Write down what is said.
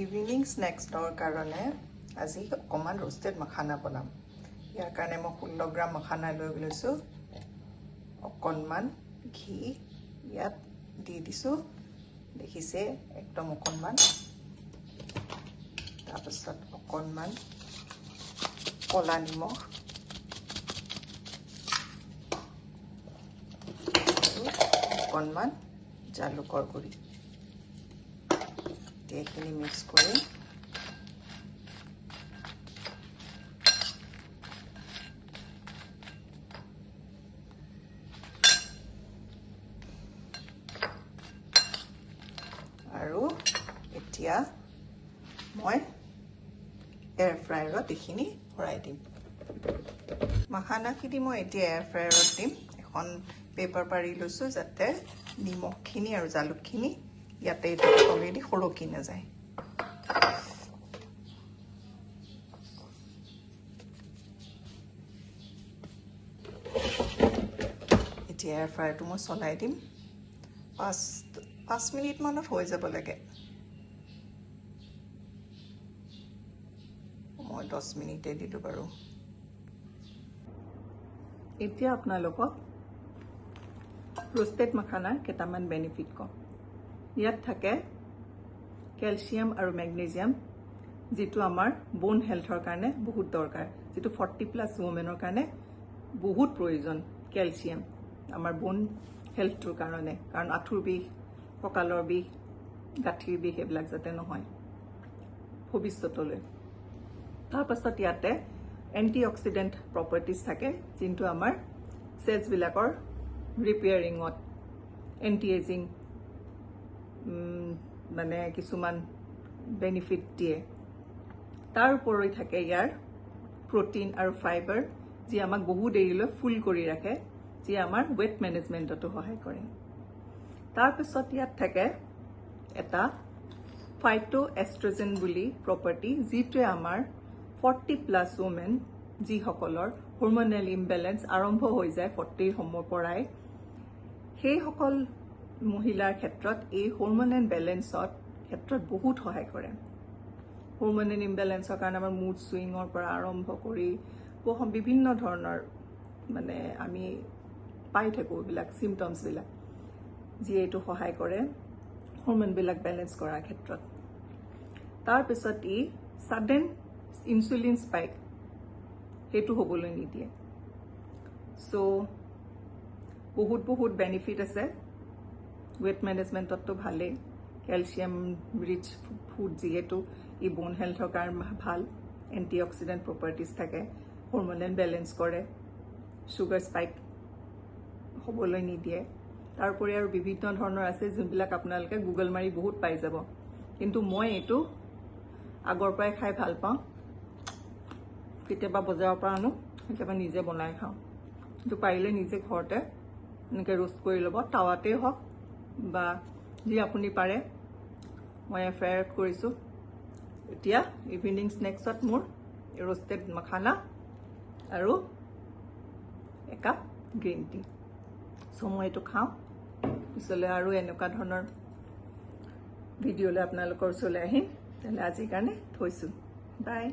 Evening স্নেক্সৰ কাৰণে আজি অকমান ৰোষ্টেড মাখানা বনাম। ইয়াৰ কাৰণে মই 16 গ্ৰাম মাখানা লৈ লৈছোঁ। অকণমান ঘি ইয়াত দি দিছোঁ, দেখিছে একদম অকণমান। তাৰপিছত অকণমান কলা নিমখ আৰু অকণমান জালুকৰ গুড়ি এইখিনি মিক্স কৰি আৰু এতিয়া মই এয়াৰ ফ্ৰায়াৰত এইখিনি ভৰাই দিম। মাখানাখিনি মই এতিয়া এয়াৰ ফ্ৰায়াৰত দিম। এখন পেপাৰ পাৰি লৈছোঁ যাতে নিমখখিনি আৰু জালুকখিনি ইয়াতে অলৰেডি সৰকি নাযায়। এতিয়া এয়াৰ ফ্ৰায়াৰটো মই চলাই দিম। 5 মিনিটমানত হৈ যাব লাগে। মই 10 মিনিটে দিলোঁ বাৰু। এতিয়া আপোনালোকক ৰোষ্টেড মাখানাৰ কেইটামান বেনিফিট কম। ইয়াত থাকে কেলছিয়াম আৰু মেগনেছিয়াম, যিটো আমাৰ বোন হেল্থৰ কাৰণে বহুত দৰকাৰ, যিটো 40+ ওমেনৰ কাৰণে বহুত প্ৰয়োজন। কেলছিয়াম আমাৰ বোন হেল্থটোৰ কাৰণে, কাৰণ আঁঠুৰ বিষ, কঁকালৰ বিষ, গাঁঠিৰ বিষ এইবিলাক যাতে নহয় ভৱিষ্যতলৈ। তাৰপাছত ইয়াতে এণ্টি অক্সিডেণ্ট প্ৰপাৰ্টিজ থাকে, যোনটো আমাৰ চেলছবিলাকৰ ৰিপেয়াৰিঙত, এণ্টি এজিং মানে কিছুমান বেনিফিট দিয়ে। তাৰ উপৰি থাকে ইয়াৰ প্ৰটিন আৰু ফাইবাৰ, যি আমাক বহু দেৰিলৈ ফুল কৰি ৰাখে, যি আমাৰ ৱেট মেনেজমেণ্টতো সহায় কৰে। তাৰপিছত ইয়াত থাকে এটা ফাইটোএষ্ট্ৰজেন বুলি প্ৰপাৰ্টি, যিটোৱে আমাৰ 40+ ওমেন যিসকলৰ হৰমনেল ইমবেলেঞ্চ আৰম্ভ হৈ যায় 40ৰ সময়ৰ পৰাই, সেইসকল মহিলাৰ ক্ষেত্ৰত এই হৰমনেল বেলেঞ্চত ক্ষেত্ৰত বহুত সহায় কৰে। হৰমনেল ইমবেলেঞ্চৰ কাৰণে আমাৰ মুড ছুইঙৰ পৰা আৰম্ভ কৰি বিভিন্ন ধৰণৰ মানে আমি পাই থাকোঁ এইবিলাক চিমটমছবিলাক, যিয়ে এইটো সহায় কৰে হৰমনবিলাক বেলেঞ্চ কৰাৰ ক্ষেত্ৰত। তাৰপিছত ই ছাডেন ইনচুলিন স্পাইক সেইটো হ'বলৈ নিদিয়ে। চ' বহুত বেনিফিট আছে। ৱেট মেনেজমেণ্টততো ভালেই, কেলছিয়াম ৰিচ ফুড যিহেতু ই বোন হেল্থৰ কাৰণে ভাল, এণ্টি অক্সিডেণ্ট প্ৰপাৰ্টিজ থাকে, হৰমনেল বেলেঞ্চ কৰে, ছুগাৰ স্পাইক হ'বলৈ নিদিয়ে। তাৰোপৰি আৰু বিভিন্ন ধৰণৰ আছে, যোনবিলাক আপোনালোকে গুগল মাৰি বহুত পাই যাব। কিন্তু মই এইটো আগৰ পৰাই খাই ভাল পাওঁ। কেতিয়াবা বজাৰৰ পৰা আনো, কেতিয়াবা নিজে বনাই খাওঁ। কিন্তু পাৰিলে নিজে ঘৰতে এনেকৈ ৰোষ্ট কৰি ল'ব, টাৱাতেই হওক বা যি আপুনি পাৰে। মই ফ্ৰায়াৰত কৰিছোঁ। এতিয়া ইভিনিং স্নেক্সত মোৰ ৰোষ্টেড মাখানা আৰু একাপ গ্ৰীণ টি। চ' মই এইটো খাওঁ। পিছলৈ আৰু এনেকুৱা ধৰণৰ ভিডিঅ'লৈ আপোনালোকৰ ওচৰলৈ আহিম। তেতিয়াহ'লে আজিৰ কাৰণে থৈছোঁ। বাই।